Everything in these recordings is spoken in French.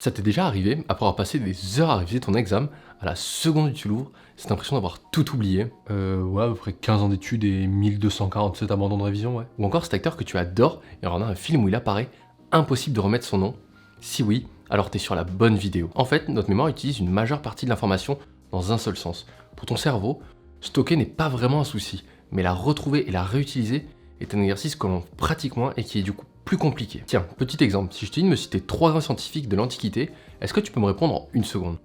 Ça t'est déjà arrivé, après avoir passé des heures à réviser ton examen, à la seconde où tu l'ouvres, cette impression d'avoir tout oublié? Ouais, à peu près 15 ans d'études et 1247 abandons de révision, ouais. Ou encore cet acteur que tu adores, et en regardant un film où il apparaît, impossible de remettre son nom? Si oui, alors t'es sur la bonne vidéo. En fait, notre mémoire utilise une majeure partie de l'information dans un seul sens. Pour ton cerveau, stocker n'est pas vraiment un souci, mais la retrouver et la réutiliser est un exercice que l'on pratique moins et qui est du coup plus compliqué. Tiens, petit exemple, si je te dis de me citer 3 grands scientifiques de l'Antiquité, est-ce que tu peux me répondre en une seconde?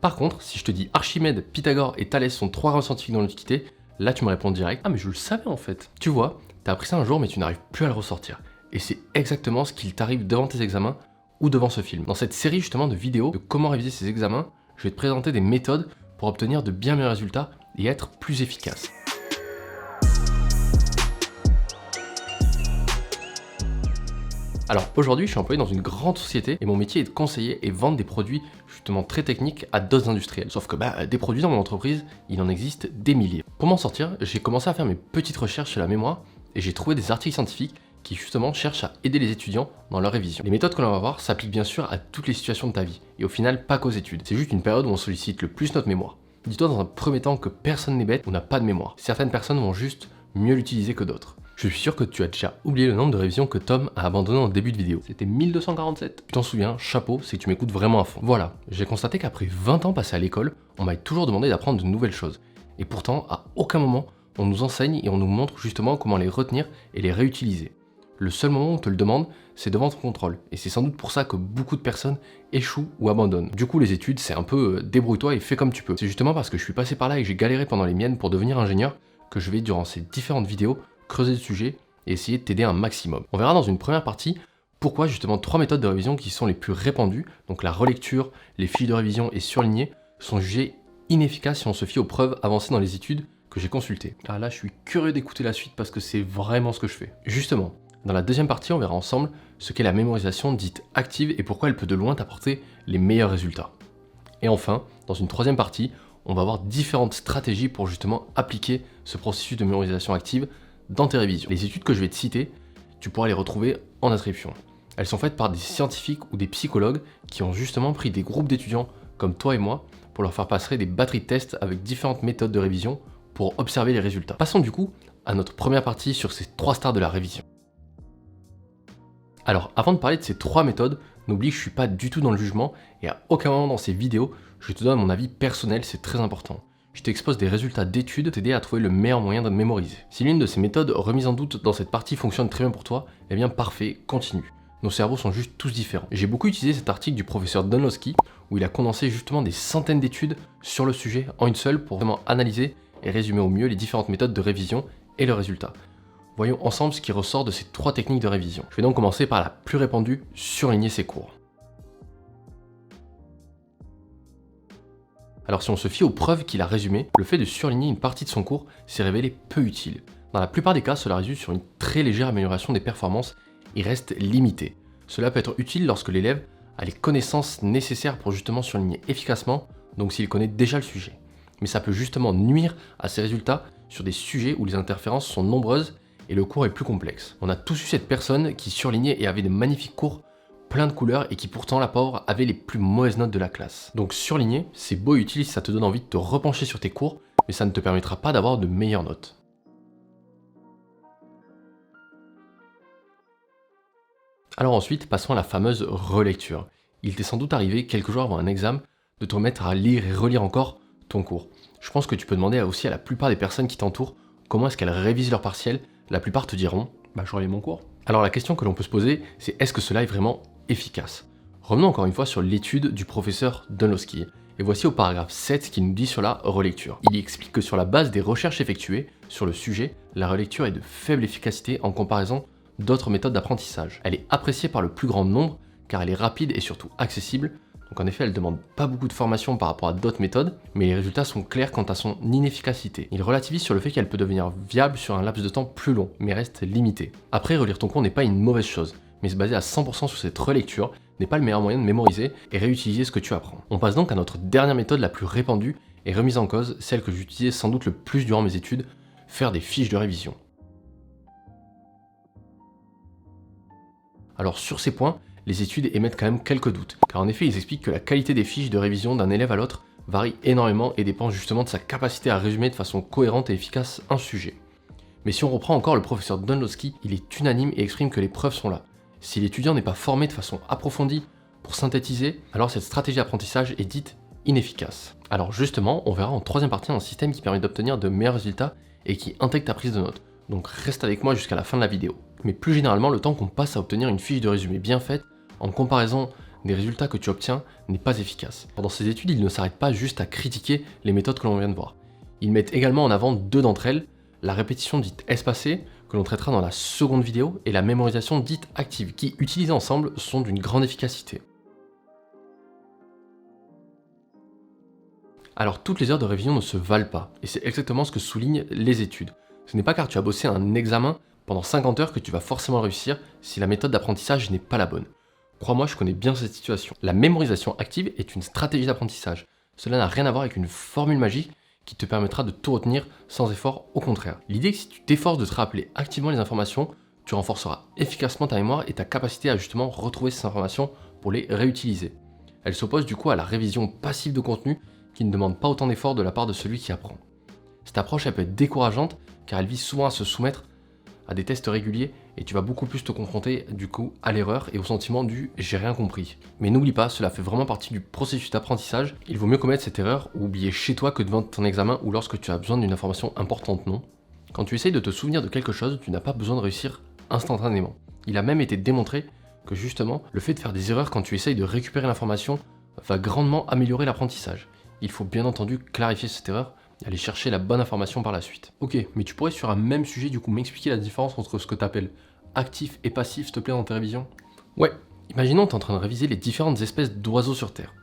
Par contre, si je te dis Archimède, Pythagore et Thalès sont 3 grands scientifiques de l'Antiquité, là tu me réponds direct, ah mais je le savais en fait. Tu vois, t'as appris ça un jour mais tu n'arrives plus à le ressortir. Et c'est exactement ce qu'il t'arrive devant tes examens ou devant ce film. Dans cette série justement de vidéos de comment réviser ses examens, je vais te présenter des méthodes pour obtenir de bien meilleurs résultats et être plus efficace. Alors aujourd'hui, je suis employé dans une grande société et mon métier est de conseiller et vendre des produits justement très techniques à d'autres industriels. Sauf que des produits dans mon entreprise, il en existe des milliers. Pour m'en sortir, j'ai commencé à faire mes petites recherches sur la mémoire et j'ai trouvé des articles scientifiques qui justement cherchent à aider les étudiants dans leur révision. Les méthodes que l'on va voir s'appliquent bien sûr à toutes les situations de ta vie et au final pas qu'aux études. C'est juste une période où on sollicite le plus notre mémoire. Dis-toi dans un premier temps que personne n'est bête ou n'a pas de mémoire. Certaines personnes vont juste mieux l'utiliser que d'autres. Je suis sûr que tu as déjà oublié le nombre de révisions que Tom a abandonné en début de vidéo. C'était 1247. Tu t'en souviens, chapeau, c'est que tu m'écoutes vraiment à fond. Voilà, j'ai constaté qu'après 20 ans passés à l'école, on m'a toujours demandé d'apprendre de nouvelles choses. Et pourtant, à aucun moment, on nous enseigne et on nous montre justement comment les retenir et les réutiliser. Le seul moment où on te le demande, c'est devant ton contrôle. Et c'est sans doute pour ça que beaucoup de personnes échouent ou abandonnent. Du coup, les études, c'est un peu débrouille-toi et fais comme tu peux. C'est justement parce que je suis passé par là et que j'ai galéré pendant les miennes pour devenir ingénieur que je vais, durant ces différentes vidéos, creuser le sujet et essayer de t'aider un maximum. On verra dans une première partie pourquoi justement 3 méthodes de révision qui sont les plus répandues, donc la relecture, les fiches de révision et surligner, sont jugées inefficaces si on se fie aux preuves avancées dans les études que j'ai consultées. Ah là, je suis curieux d'écouter la suite parce que c'est vraiment ce que je fais. Justement, dans la deuxième partie, on verra ensemble ce qu'est la mémorisation dite active et pourquoi elle peut de loin t'apporter les meilleurs résultats. Et enfin, dans une troisième partie, on va voir différentes stratégies pour justement appliquer ce processus de mémorisation active dans tes révisions. Les études que je vais te citer, tu pourras les retrouver en description. Elles sont faites par des scientifiques ou des psychologues qui ont justement pris des groupes d'étudiants comme toi et moi pour leur faire passer des batteries de tests avec différentes méthodes de révision pour observer les résultats. Passons du coup à notre première partie sur ces 3 stars de la révision. Alors avant de parler de ces 3 méthodes, n'oublie que je suis pas du tout dans le jugement et à aucun moment dans ces vidéos, je te donne mon avis personnel, c'est très important. Je t'expose des résultats d'études pour t'aider à trouver le meilleur moyen de mémoriser. Si l'une de ces méthodes remises en doute dans cette partie fonctionne très bien pour toi, eh bien parfait, continue. Nos cerveaux sont juste tous différents. J'ai beaucoup utilisé cet article du professeur Donlowski où il a condensé justement des centaines d'études sur le sujet en une seule pour vraiment analyser et résumer au mieux les différentes méthodes de révision et le résultat. Voyons ensemble ce qui ressort de ces 3 techniques de révision. Je vais donc commencer par la plus répandue, surligner ses cours. Alors si on se fie aux preuves qu'il a résumées, le fait de surligner une partie de son cours s'est révélé peu utile. Dans la plupart des cas, cela résulte sur une très légère amélioration des performances et reste limité. Cela peut être utile lorsque l'élève a les connaissances nécessaires pour justement surligner efficacement, donc s'il connaît déjà le sujet. Mais ça peut justement nuire à ses résultats sur des sujets où les interférences sont nombreuses et le cours est plus complexe. On a tous eu cette personne qui surlignait et avait des magnifiques cours plein de couleurs et qui pourtant, la pauvre, avait les plus mauvaises notes de la classe. Donc surligner, c'est beau et utile si ça te donne envie de te repencher sur tes cours, mais ça ne te permettra pas d'avoir de meilleures notes. Alors ensuite, passons à la fameuse relecture. Il t'est sans doute arrivé quelques jours avant un examen de te remettre à lire et relire encore ton cours. Je pense que tu peux demander aussi à la plupart des personnes qui t'entourent comment est-ce qu'elles révisent leur partiel. La plupart te diront « je relis mon cours ». Alors la question que l'on peut se poser, c'est est-ce que cela est vraiment efficace? Revenons encore une fois sur l'étude du professeur Donlowski. Et voici au paragraphe 7 ce qu'il nous dit sur la relecture. Il explique que sur la base des recherches effectuées sur le sujet, la relecture est de faible efficacité en comparaison d'autres méthodes d'apprentissage. Elle est appréciée par le plus grand nombre car elle est rapide et surtout accessible. Donc en effet, elle ne demande pas beaucoup de formation par rapport à d'autres méthodes, mais les résultats sont clairs quant à son inefficacité. Il relativise sur le fait qu'elle peut devenir viable sur un laps de temps plus long, mais reste limitée. Après, relire ton cours n'est pas une mauvaise chose, mais se baser à 100% sur cette relecture n'est pas le meilleur moyen de mémoriser et réutiliser ce que tu apprends. On passe donc à notre dernière méthode la plus répandue et remise en cause, celle que j'utilisais sans doute le plus durant mes études, faire des fiches de révision. Alors sur ces points, les études émettent quand même quelques doutes, car en effet ils expliquent que la qualité des fiches de révision d'un élève à l'autre varie énormément et dépend justement de sa capacité à résumer de façon cohérente et efficace un sujet. Mais si on reprend encore le professeur Donlowski, il est unanime et exprime que les preuves sont là. Si l'étudiant n'est pas formé de façon approfondie pour synthétiser, alors cette stratégie d'apprentissage est dite inefficace. Alors justement, on verra en troisième partie un système qui permet d'obtenir de meilleurs résultats et qui intègre ta prise de notes. Donc reste avec moi jusqu'à la fin de la vidéo. Mais plus généralement, le temps qu'on passe à obtenir une fiche de résumé bien faite, en comparaison des résultats que tu obtiens, n'est pas efficace. Dans ces études, ils ne s'arrêtent pas juste à critiquer les méthodes que l'on vient de voir. Ils mettent également en avant deux d'entre elles, la répétition dite espacée, que l'on traitera dans la seconde vidéo, et la mémorisation dite active, qui, utilisées ensemble, sont d'une grande efficacité. Alors toutes les heures de révision ne se valent pas, et c'est exactement ce que soulignent les études. Ce n'est pas car tu as bossé un examen pendant 50 heures que tu vas forcément réussir si la méthode d'apprentissage n'est pas la bonne. Crois-moi, je connais bien cette situation. La mémorisation active est une stratégie d'apprentissage. Cela n'a rien à voir avec une formule magique qui te permettra de tout retenir sans effort, au contraire. L'idée est que si tu t'efforces de te rappeler activement les informations, tu renforceras efficacement ta mémoire et ta capacité à justement retrouver ces informations pour les réutiliser. Elle s'oppose du coup à la révision passive de contenu qui ne demande pas autant d'efforts de la part de celui qui apprend. Cette approche elle peut être décourageante car elle vise souvent à se soumettre à des tests réguliers et tu vas beaucoup plus te confronter du coup à l'erreur et au sentiment du « j'ai rien compris ». Mais n'oublie pas, cela fait vraiment partie du processus d'apprentissage. Il vaut mieux commettre cette erreur ou oublier chez toi que devant ton examen ou lorsque tu as besoin d'une information importante, non. Quand tu essayes de te souvenir de quelque chose, tu n'as pas besoin de réussir instantanément. Il a même été démontré que justement, le fait de faire des erreurs quand tu essayes de récupérer l'information va grandement améliorer l'apprentissage. Il faut bien entendu clarifier cette erreur et aller chercher la bonne information par la suite. Ok, mais tu pourrais sur un même sujet du coup m'expliquer la différence entre ce que tu appelles actif et passif, s'il te plaît, dans tes révisions? Ouais, imaginons que tu es en train de réviser les différentes espèces d'oiseaux sur Terre.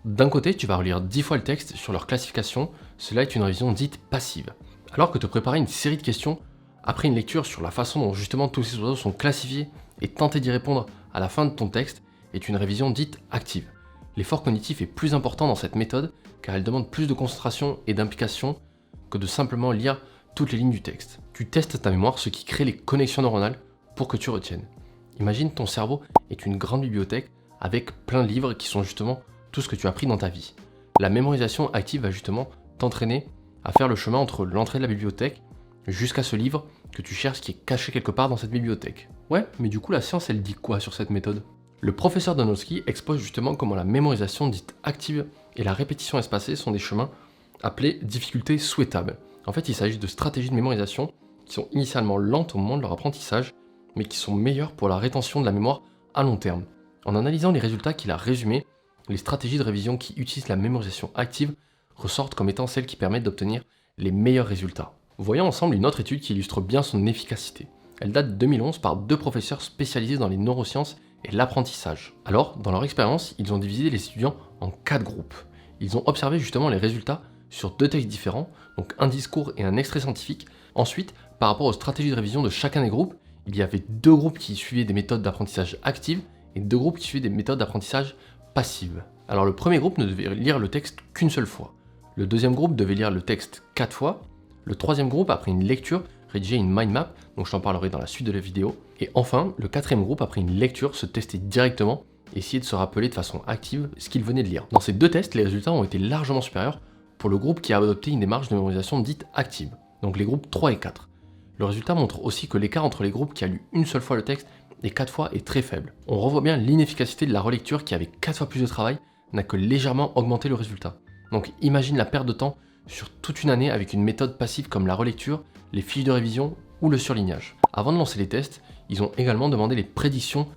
D'un côté, tu vas relire 10 fois le texte sur leur classification, cela est une révision dite passive. Alors que te préparer une série de questions après une lecture sur la façon dont justement tous ces oiseaux sont classifiés et tenter d'y répondre à la fin de ton texte est une révision dite active. L'effort cognitif est plus important dans cette méthode car elle demande plus de concentration et d'implication que de simplement lire toutes les lignes du texte. Tu testes ta mémoire, ce qui crée les connexions neuronales pour que tu retiennes. Imagine ton cerveau est une grande bibliothèque avec plein de livres qui sont justement tout ce que tu as appris dans ta vie. La mémorisation active va justement t'entraîner à faire le chemin entre l'entrée de la bibliothèque jusqu'à ce livre que tu cherches qui est caché quelque part dans cette bibliothèque. Ouais, mais du coup la science elle dit quoi sur cette méthode? Le professeur Donlowski expose justement comment la mémorisation dite active et la répétition espacée sont des chemins appelés difficultés souhaitables. En fait, il s'agit de stratégies de mémorisation qui sont initialement lentes au moment de leur apprentissage, mais qui sont meilleures pour la rétention de la mémoire à long terme. En analysant les résultats qu'il a résumés, les stratégies de révision qui utilisent la mémorisation active ressortent comme étant celles qui permettent d'obtenir les meilleurs résultats. Voyons ensemble une autre étude qui illustre bien son efficacité. Elle date de 2011 par deux professeurs spécialisés dans les neurosciences et l'apprentissage. Alors, dans leur expérience, ils ont divisé les étudiants en 4 groupes. Ils ont observé justement les résultats sur 2 textes différents, donc un discours et un extrait scientifique. Ensuite, par rapport aux stratégies de révision de chacun des groupes, il y avait 2 groupes qui suivaient des méthodes d'apprentissage actives et 2 groupes qui suivaient des méthodes d'apprentissage passives. Alors le premier groupe ne devait lire le texte qu'une seule fois. Le deuxième groupe devait lire le texte 4 fois. Le troisième groupe, après une lecture, rédigeait une mind map, donc je t'en parlerai dans la suite de la vidéo. Et enfin, le quatrième groupe, après une lecture, se testait directement et essayait de se rappeler de façon active ce qu'il venait de lire. Dans ces 2 tests, les résultats ont été largement supérieurs pour le groupe qui a adopté une démarche de mémorisation dite active, donc les groupes 3 et 4. Le résultat montre aussi que l'écart entre les groupes qui a lu une seule fois le texte et 4 fois est très faible. On revoit bien l'inefficacité de la relecture qui, avec 4 fois plus de travail, n'a que légèrement augmenté le résultat. Donc imagine la perte de temps sur toute une année avec une méthode passive comme la relecture, les fiches de révision ou le surlignage. Avant de lancer les tests, ils ont également demandé les prédictions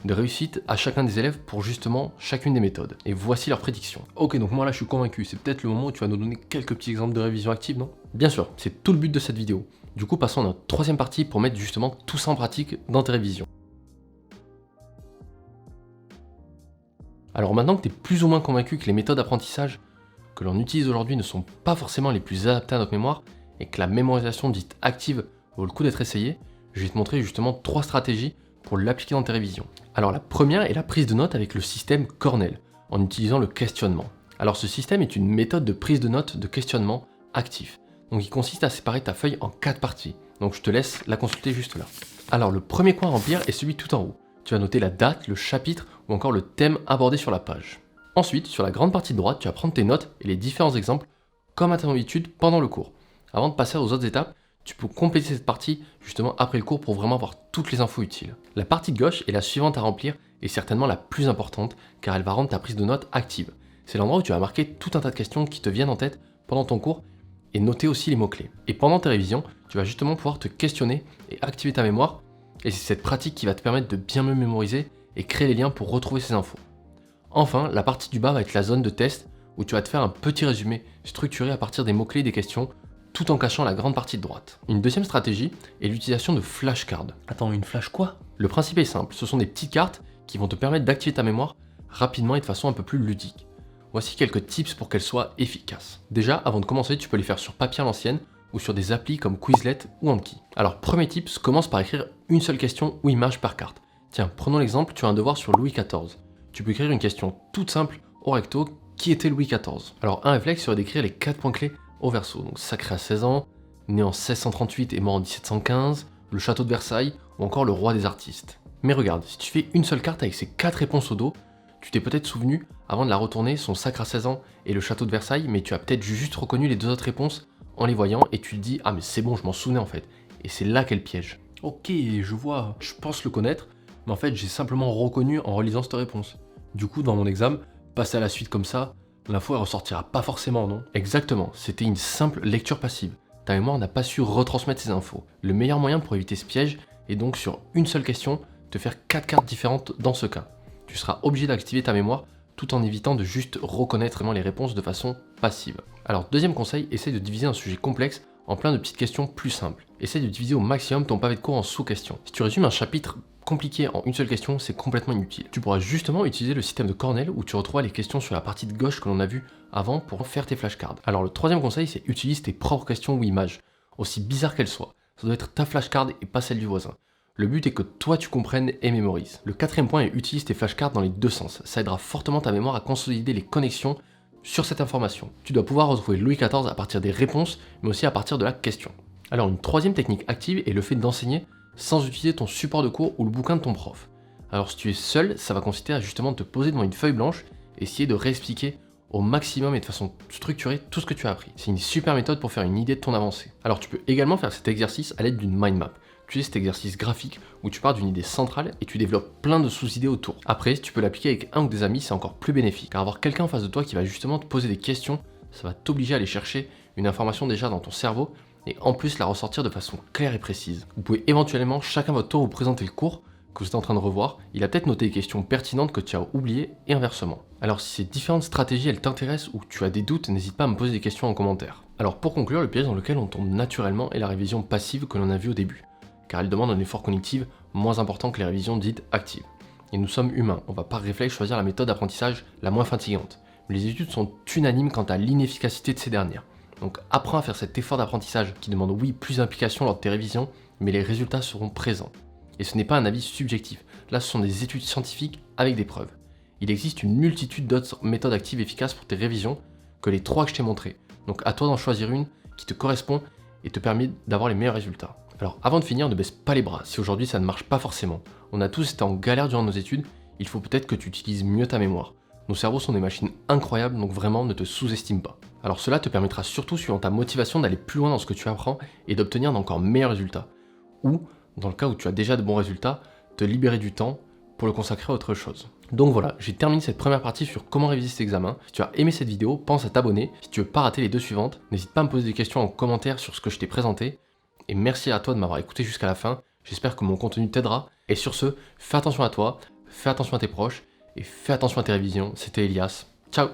de réussite à chacun des élèves pour justement chacune des méthodes. Et voici leurs prédictions. Ok, donc moi là je suis convaincu, c'est peut-être le moment où tu vas nous donner quelques petits exemples de révision active, non? Bien sûr, c'est tout le but de cette vidéo. Du coup, passons à notre troisième partie pour mettre justement tout ça en pratique dans tes révisions. Alors maintenant que tu es plus ou moins convaincu que les méthodes d'apprentissage que l'on utilise aujourd'hui ne sont pas forcément les plus adaptées à notre mémoire et que la mémorisation dite active vaut le coup d'être essayée, je vais te montrer justement 3 stratégies pour l'appliquer dans tes révisions. Alors la première est la prise de notes avec le système Cornell, en utilisant le questionnement. Alors ce système est une méthode de prise de notes de questionnement actif. Donc il consiste à séparer ta feuille en 4 parties. Donc je te laisse la consulter juste là. Alors le premier coin à remplir est celui tout en haut. Tu vas noter la date, le chapitre ou encore le thème abordé sur la page. Ensuite, sur la grande partie de droite, tu vas prendre tes notes et les différents exemples comme à ton habitude pendant le cours. Avant de passer aux autres étapes, tu peux compléter cette partie justement après le cours pour vraiment avoir toutes les infos utiles. La partie de gauche est la suivante à remplir et certainement la plus importante car elle va rendre ta prise de notes active. C'est l'endroit où tu vas marquer tout un tas de questions qui te viennent en tête pendant ton cours et noter aussi les mots-clés. Et pendant tes révisions, tu vas justement pouvoir te questionner et activer ta mémoire et c'est cette pratique qui va te permettre de bien mieux mémoriser et créer les liens pour retrouver ces infos. Enfin, la partie du bas va être la zone de test où tu vas te faire un petit résumé structuré à partir des mots-clés des questions tout en cachant la grande partie de droite. Une deuxième stratégie est l'utilisation de flashcards. Attends, une flash quoi? Le principe est simple, ce sont des petites cartes qui vont te permettre d'activer ta mémoire rapidement et de façon un peu plus ludique. Voici quelques tips pour qu'elles soient efficaces. Déjà, avant de commencer, tu peux les faire sur papier à l'ancienne ou sur des applis comme Quizlet ou Anki. Alors, premier tips, commence par écrire une seule question ou image par carte. Tiens, prenons l'exemple, tu as un devoir sur Louis XIV. Tu peux écrire une question toute simple au recto, qui était Louis XIV? Alors, un réflexe serait d'écrire les 4 points clés au verso, donc sacré à 16 ans, né en 1638 et mort en 1715, le château de Versailles ou encore le roi des artistes. Mais regarde, si tu fais une seule carte avec ces 4 réponses au dos, tu t'es peut-être souvenu avant de la retourner son sacre à 16 ans et le château de Versailles, mais tu as peut-être juste reconnu les 2 autres réponses en les voyant et tu te dis ah mais c'est bon, je m'en souvenais en fait. Et c'est là qu'est le piège. Ok, je vois, je pense le connaître, mais en fait j'ai simplement reconnu en relisant cette réponse. Du coup dans mon examen, passer à la suite comme ça, l'info elle ressortira pas forcément, non? Exactement, c'était une simple lecture passive. Ta mémoire n'a pas su retransmettre ces infos. Le meilleur moyen pour éviter ce piège est donc sur une seule question, te faire 4 cartes différentes dans ce cas. Tu seras obligé d'activer ta mémoire tout en évitant de juste reconnaître vraiment les réponses de façon passive. Alors deuxième conseil, essaye de diviser un sujet complexe en plein de petites questions plus simples. Essaye de diviser au maximum ton pavé de cours en sous-questions. Si tu résumes un chapitre compliqué en une seule question, c'est complètement inutile. Tu pourras justement utiliser le système de Cornell où tu retrouveras les questions sur la partie de gauche que l'on a vu avant pour faire tes flashcards. Alors le troisième conseil, c'est utilise tes propres questions ou images, aussi bizarres qu'elles soient. Ça doit être ta flashcard et pas celle du voisin. Le but est que toi tu comprennes et mémorises. Le quatrième point est utilise tes flashcards dans les deux sens. Ça aidera fortement ta mémoire à consolider les connexions sur cette information. Tu dois pouvoir retrouver Louis XIV à partir des réponses, mais aussi à partir de la question. Alors une troisième technique active est le fait d'enseigner sans utiliser ton support de cours ou le bouquin de ton prof. Alors si tu es seul, ça va consister à justement te poser devant une feuille blanche et essayer de réexpliquer au maximum et de façon structurée tout ce que tu as appris. C'est une super méthode pour faire une idée de ton avancée. Alors tu peux également faire cet exercice à l'aide d'une mind map. Tu sais, cet exercice graphique où tu pars d'une idée centrale et tu développes plein de sous-idées autour. Après, si tu peux l'appliquer avec un ou des amis, c'est encore plus bénéfique. Car avoir quelqu'un en face de toi qui va justement te poser des questions, ça va t'obliger à aller chercher une information déjà dans ton cerveau et en plus la ressortir de façon claire et précise. Vous pouvez éventuellement chacun votre tour vous présenter le cours que vous êtes en train de revoir. Il a peut-être noté des questions pertinentes que tu as oubliées et inversement. Alors si ces différentes stratégies elles t'intéressent ou que tu as des doutes, n'hésite pas à me poser des questions en commentaire. Alors pour conclure, le piège dans lequel on tombe naturellement est la révision passive que l'on a vue au début, car elle demande un effort cognitif moins important que les révisions dites actives. Et nous sommes humains, on va par réflexe choisir la méthode d'apprentissage la moins fatigante. Mais les études sont unanimes quant à l'inefficacité de ces dernières. Donc apprends à faire cet effort d'apprentissage qui demande oui plus d'implication lors de tes révisions, mais les résultats seront présents. Et ce n'est pas un avis subjectif, là ce sont des études scientifiques avec des preuves. Il existe une multitude d'autres méthodes actives efficaces pour tes révisions que les 3 que je t'ai montrées. Donc à toi d'en choisir une qui te correspond et te permet d'avoir les meilleurs résultats. Alors avant de finir, ne baisse pas les bras si aujourd'hui ça ne marche pas forcément. On a tous été en galère durant nos études, il faut peut-être que tu utilises mieux ta mémoire. Nos cerveaux sont des machines incroyables, donc vraiment ne te sous-estime pas. Alors cela te permettra surtout, suivant ta motivation, d'aller plus loin dans ce que tu apprends et d'obtenir d'encore meilleurs résultats. Ou, dans le cas où tu as déjà de bons résultats, te libérer du temps pour le consacrer à autre chose. Donc voilà, j'ai terminé cette première partie sur comment réviser cet examen. Si tu as aimé cette vidéo, pense à t'abonner. Si tu veux pas rater les 2 suivantes, n'hésite pas à me poser des questions en commentaire sur ce que je t'ai présenté. Et merci à toi de m'avoir écouté jusqu'à la fin. J'espère que mon contenu t'aidera. Et sur ce, fais attention à toi, fais attention à tes proches et fais attention à tes révisions. C'était Elias. Ciao!